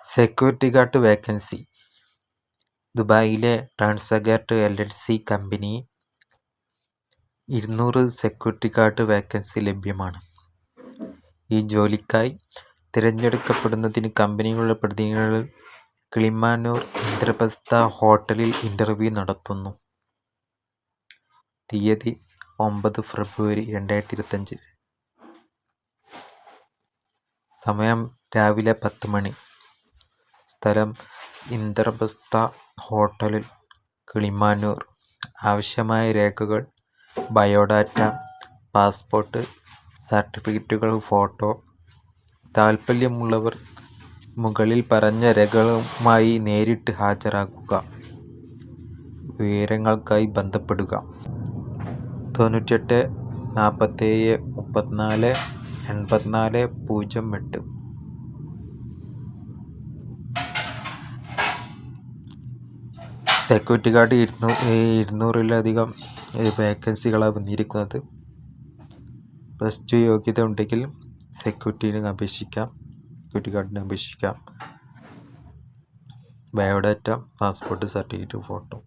Security guard vacancy. ദുബായിലെ ട്രാൻസ്ഗാർഡ് LLC company 200 security guard vacancy ലഭ്യമാണ്. ഈ ജോലിക്കായി തിരഞ്ഞെടുക്കപ്പെടുന്നതിന് കമ്പനികളുടെ പ്രതിനിധികൾ കിളിമാനൂർ ഇന്ദ്രപ്രസ്ഥ ഹോട്ടലിൽ ഇന്റർവ്യൂ നടത്തുന്നു. തീയതി 9 ഫെബ്രുവരി 2025. സമയം രാവിലെ 10 മണി. സ്ഥലം ഇന്ദ്രപ്രസ്ഥ ഹോട്ടലിൽ, കിളിമാനൂർ. ആവശ്യമായ രേഖകൾ: ബയോഡാറ്റ, പാസ്പോർട്ട്, സർട്ടിഫിക്കറ്റുകൾ, ഫോട്ടോ. താൽപ്പര്യമുള്ളവർ മുകളിൽ പറഞ്ഞ രേഖകളുമായി നേരിട്ട് ഹാജരാകുക. വിവരങ്ങൾക്കായി ബന്ധപ്പെടുക 98 47 34 84 08. സെക്യൂരിറ്റി ഗാർഡ് 200-ലധികം വേക്കൻസികളാണ് വന്നിരിക്കുന്നത്. +2 യോഗ്യത ഉണ്ടെങ്കിൽ സെക്യൂരിറ്റി ഗാർഡിന് അപേക്ഷിക്കാം. Biodata, passport, certificate, photo.